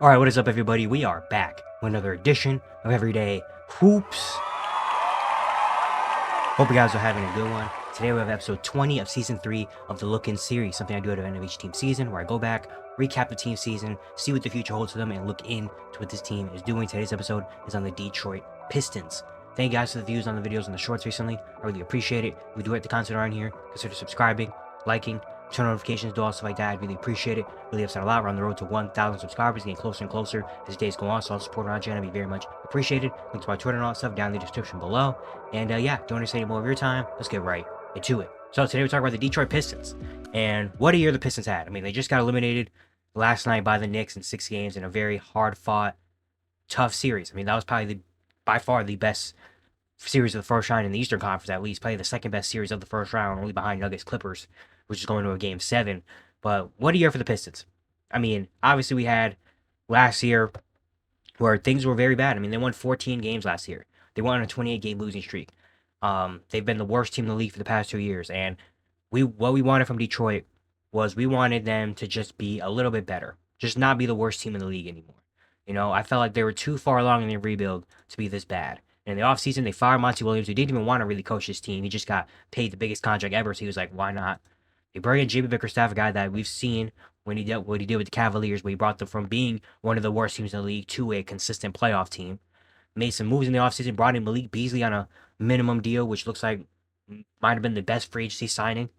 Alright, what is up everybody? We are back with another edition of Everyday Hoops. Hope you guys are having a good one. Today we have episode 20 of season 3 of the Look-In series, something I do at the end of each team season, where I go back, recap the team season, see what the future holds for them, and look into what this team is doing. Today's episode is on the Detroit Pistons. Thank you guys for the views on the videos and the shorts recently. I really appreciate it. If you do like the content around here, consider subscribing, liking, turn notifications, do all stuff like that. I really appreciate it. Really helps out a lot. We're on the road to 1,000 subscribers, getting closer and closer as days go on. So all the support around channel be very much appreciated. Link to my Twitter and all that stuff down in the description below. And yeah, don't waste any more of your time. Let's get right into it. So today we're talking about the Detroit Pistons and what a year the Pistons had. I mean, they just got eliminated last night by the Knicks in 6 games in a very hard-fought, tough series. I mean, that was probably by far the best series of the first round in the Eastern Conference, at least. Probably the second best series of the first round, only behind Nuggets Clippers, which is going to a game 7. But what a year for the Pistons. I mean, obviously we had last year where things were very bad. I mean, they won 14 games last year. They won on a 28-game losing streak. They've been the worst team in the league for the past 2 years. And what we wanted from Detroit was we wanted them to just be a little bit better. Just not be the worst team in the league anymore. You know, I felt like they were too far along in their rebuild to be this bad. In the offseason, they fired Monty Williams, who didn't even want to really coach this team. He just got paid the biggest contract ever, so he was like, why not? They brought in JB Bickerstaff, a guy that we've seen when he did what he did with the Cavaliers, where he brought them from being one of the worst teams in the league to a consistent playoff team. Made some moves in the offseason, brought in Malik Beasley on a minimum deal, which looks like might have been the best free agency signing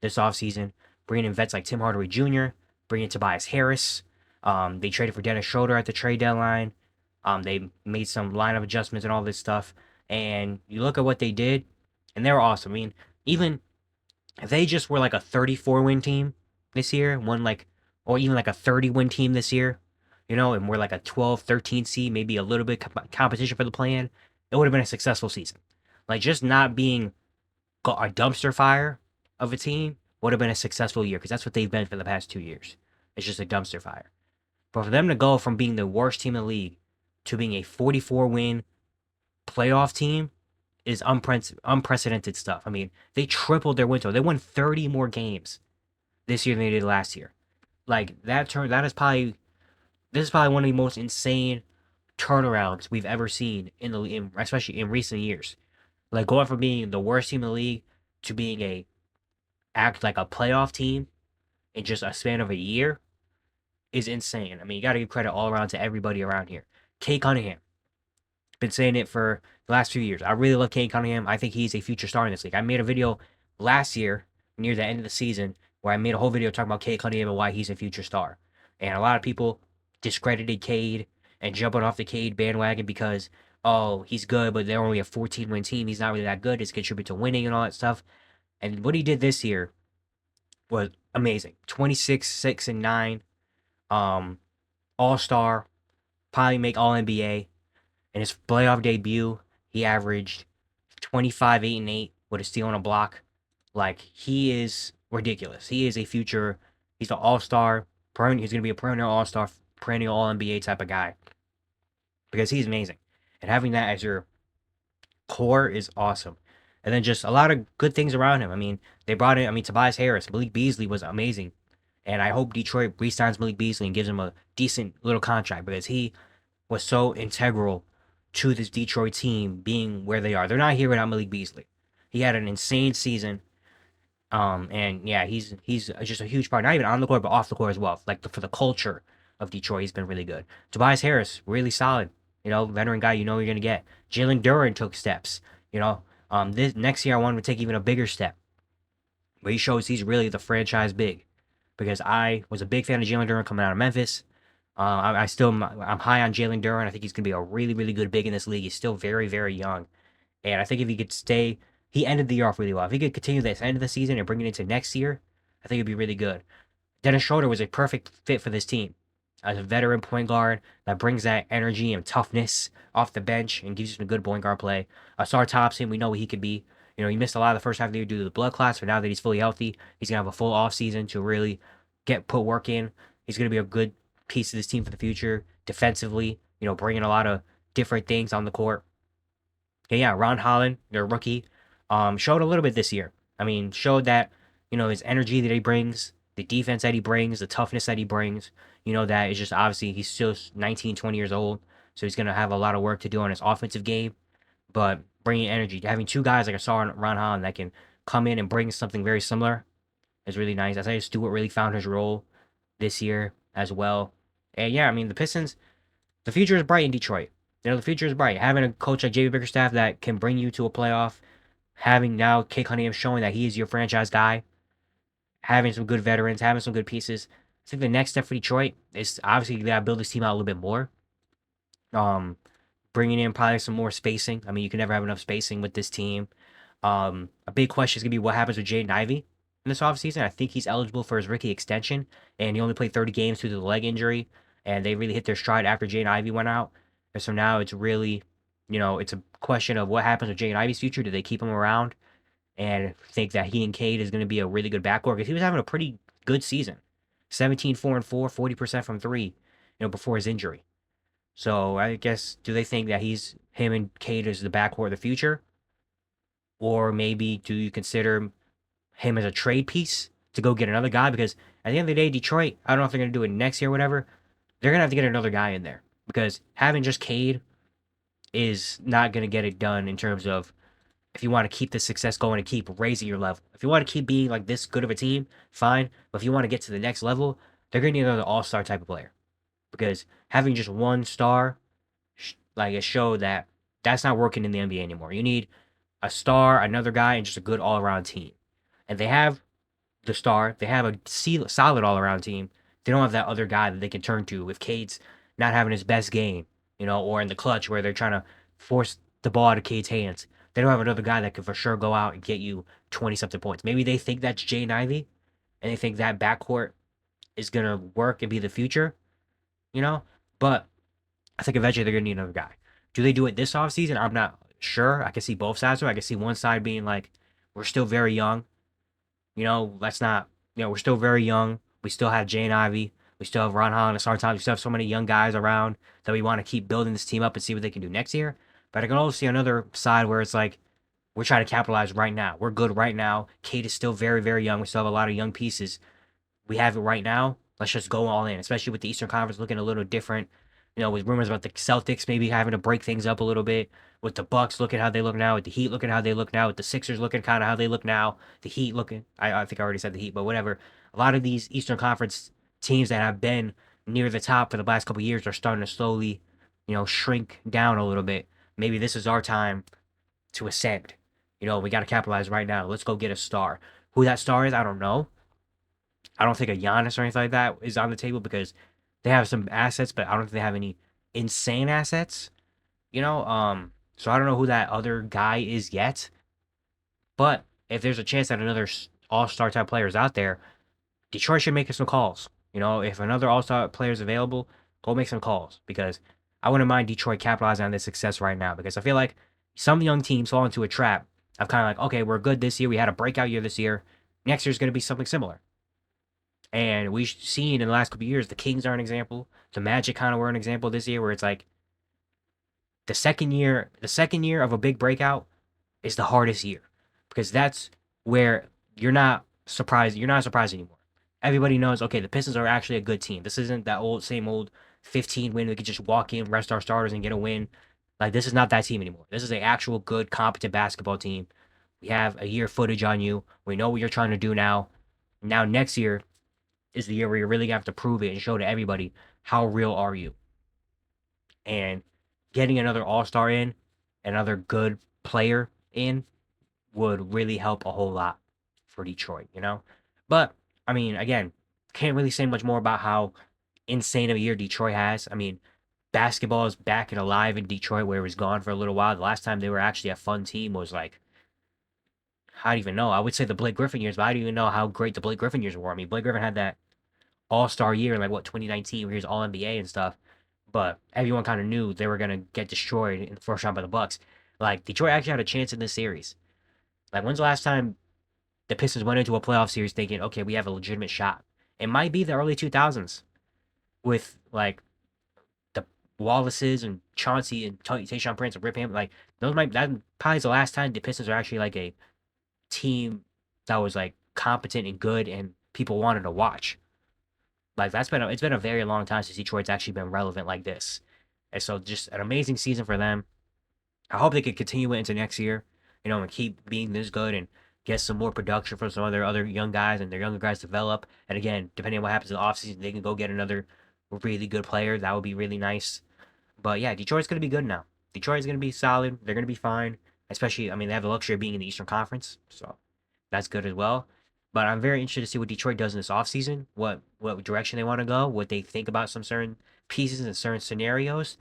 this offseason. Bringing in vets like Tim Hardaway Jr., bringing in Tobias Harris. They traded for Dennis Schroeder at the trade deadline. They made some lineup adjustments and all this stuff. And you look at what they did, and they were awesome. I mean, even if they just were like a 34-win team this year, or even like a 30-win team this year, you know, and we're like a 12, 13 seed, maybe a little bit competition for the play-in, it would have been a successful season. Like, just not being a dumpster fire of a team would have been a successful year, because that's what they've been for the past 2 years. It's just a dumpster fire. But for them to go from being the worst team in the league to being a 44-win playoff team is unprecedented stuff. I mean, they tripled their win total. They won 30 more games this year than they did last year. Like, this is probably one of the most insane turnarounds we've ever seen especially in recent years. Like, going from being the worst team in the league to being act like a playoff team in just a span of a year is insane. I mean, you got to give credit all around to everybody around here. Cade Cunningham. Been saying it for the last few years. I really love Cade Cunningham. I think he's a future star in this league. I made a video last year near the end of the season where I made a whole video talking about Cade Cunningham and why he's a future star. And a lot of people discredited Cade and jumping off the Cade bandwagon because, oh, he's good, but they're only a 14-win team. He's not really that good. He's contribute to winning and all that stuff. And what he did this year was amazing. 26, 6, and 9. All-star. Probably make All-NBA. In his playoff debut, he averaged 25, 8, and 8 with a steal and a block. Like, he is ridiculous. He is he's an all-star. He's going to be a perennial all-star, perennial All-NBA type of guy. Because he's amazing. And having that as your core is awesome. And then just a lot of good things around him. I mean, they brought in, Tobias Harris. Malik Beasley was amazing. And I hope Detroit re-signs Malik Beasley and gives him a decent little contract, because he was so integral to this Detroit team being where they are. They're not here without Malik Beasley. He had an insane season. And yeah, he's just a huge part, not even on the court, but off the court as well. Like, for the culture of Detroit, he's been really good. Tobias Harris, really solid. You know, veteran guy, you know you're going to get. Jalen Duren took steps. You know, this next year I want him to take even a bigger step. But he shows he's really the franchise big. Because I was a big fan of Jalen Duren coming out of Memphis. I'm high on Jalen Duren. I think he's going to be a really, really good big in this league. He's still very, very young. And I think if he could stay, he ended the year off really well. If he could continue this end of the season and bring it into next year, I think it'd be really good. Dennis Schroeder was a perfect fit for this team. As a veteran point guard that brings that energy and toughness off the bench and gives you some good point guard play. Asar Thompson, we know what he could be. You know, he missed a lot of the first half of the year due to the blood clots, but now that he's fully healthy, he's going to have a full offseason to really put work in. He's going to be a good piece of this team for the future. Defensively, you know, bringing a lot of different things on the court. And yeah, Ron Holland, their rookie, showed a little bit this year. I mean, showed that, you know, his energy that he brings, the defense that he brings, the toughness that he brings. That is just obviously he's still 19, 20 years old, so he's gonna have a lot of work to do on his offensive game. But bringing energy, having two guys like I saw in Ron Holland that can come in and bring something very similar is really nice. I think Stewart really found his role this year as well. And yeah, I mean the Pistons, the future is bright in Detroit. The future is bright. Having a coach like JB Bickerstaff that can bring you to a playoff, having now Kate Cunningham showing that he is your franchise guy, having some good veterans, having some good pieces. I think the next step for Detroit is obviously you gotta build this team out a little bit more. Um, Bringing in probably some more spacing. I mean, you can never have enough spacing with this team. A big question is gonna be what happens with Jaden Ivey in this offseason. I think he's eligible for his rookie extension, and he only played 30 games due to the leg injury, and they really hit their stride after Jaden Ivey went out. And so now it's really, it's a question of what happens with Jaden Ivey's future. Do they keep him around and think that he and Cade is going to be a really good backcourt? Because he was having a pretty good season, 17, 4 and 4, 40% from three, before his injury. So I guess, do they think that him and Cade is the backcourt of the future? Or maybe do you consider him as a trade piece to go get another guy? Because at the end of the day, Detroit, I don't know if they're going to do it next year or whatever. They're going to have to get another guy in there. Because having just Cade is not going to get it done in terms of if you want to keep the success going and keep raising your level. If you want to keep being like this good of a team, fine. But if you want to get to the next level, they're going to need another all-star type of player. Because having just one star, like it showed that that's not working in the NBA anymore. You need a star, another guy, and just a good all-around team. And they have the star. They have a solid all-around team. They don't have that other guy that they can turn to if Cade's not having his best game, or in the clutch where they're trying to force the ball out of Cade's hands. They don't have another guy that can for sure go out and get you 20-something points. Maybe they think that's Jaden Ivey, and they think that backcourt is going to work and be the future, But I think eventually they're going to need another guy. Do they do it this offseason? I'm not sure. I can see both sides of it. I can see one side being like, we're still very young. Let's not, we're still very young. We still have Jane Ivey. We still have Ron Holland and Star Times. We still have so many young guys around that we want to keep building this team up and see what they can do next year. But I can also see another side where it's like, we're trying to capitalize right now. We're good right now. Kate is still very, very young. We still have a lot of young pieces. We have it right now. Let's just go all in, especially with the Eastern Conference looking a little different. With rumors about the Celtics maybe having to break things up a little bit. With the Bucks looking how they look now. With the Heat looking how they look now. With the Sixers looking kind of how they look now. The Heat looking, I think I already said the Heat, but whatever. A lot of these Eastern Conference teams that have been near the top for the last couple of years are starting to slowly, shrink down a little bit. Maybe this is our time to ascend. We got to capitalize right now. Let's go get a star. Who that star is, I don't know. I don't think a Giannis or anything like that is on the table because they have some assets, but I don't think they have any insane assets. So I don't know who that other guy is yet. But if there's a chance that another all-star type player is out there, Detroit should make some calls. If another all-star player is available, go make some calls because I wouldn't mind Detroit capitalizing on this success right now because I feel like some young teams fall into a trap of kind of like, okay, we're good this year. We had a breakout year this year. Next year's going to be something similar. And we've seen in the last couple of years, the Kings are an example. The Magic kind of were an example this year where it's like the second year of a big breakout is the hardest year because that's where you're not surprised. You're not surprised anymore. Everybody knows, okay, the Pistons are actually a good team. This isn't that same old 15 win. We could just walk in, rest our starters, and get a win. Like, this is not that team anymore. This is an actual good, competent basketball team. We have a year footage on you. We know what you're trying to do now. Now, next year is the year where you're really going to have to prove it and show to everybody how real are you. And getting another all-star in, another good player in, would really help a whole lot for Detroit, But, I mean, again, can't really say much more about how insane of a year Detroit has. I mean, basketball is back and alive in Detroit where it was gone for a little while. The last time they were actually a fun team was like, I don't even know. I would say the Blake Griffin years, but I don't even know how great the Blake Griffin years were. I mean, Blake Griffin had that all-star year in 2019 where he was all-NBA and stuff. But everyone kind of knew they were going to get destroyed in the first round by the Bucks. Like, Detroit actually had a chance in this series. Like, when's the last time the Pistons went into a playoff series thinking, okay, we have a legitimate shot? It might be the early 2000s with, like, the Wallaces and Chauncey and Tayshaun Prince and Rip Hamilton. Like, that probably is the last time the Pistons are actually, like, a team that was, like, competent and good and people wanted to watch. Like it's been a very long time since Detroit's actually been relevant like this. And so just an amazing season for them. I hope they can continue it into next year, and keep being this good and get some more production from some other young guys and their younger guys develop. And again, depending on what happens in the offseason, they can go get another really good player. That would be really nice. But yeah, Detroit's gonna be good now. Detroit's gonna be solid. They're gonna be fine. Especially, I mean, they have the luxury of being in the Eastern Conference, so that's good as well. But I'm very interested to see what Detroit does in this offseason, what direction they want to go, what they think about some certain pieces and certain scenarios.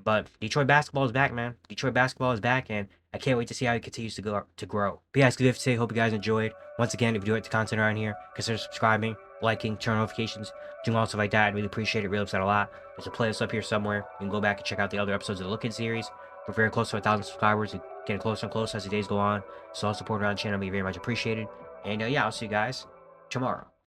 But Detroit basketball is back, man. Detroit basketball is back, and I can't wait to see how it continues to grow. But yeah, it's good to say. Hope you guys enjoyed. Once again, if you do like the content around here, consider subscribing, liking, turn notifications, doing all stuff like that. I'd really appreciate it. Really upset a lot. There's a playlist up here somewhere. You can go back and check out the other episodes of the Look-In series. We're very close to 1,000 subscribers. We're getting closer and closer as the days go on. So all support around the channel will be very much appreciated. And yeah, I'll see you guys tomorrow.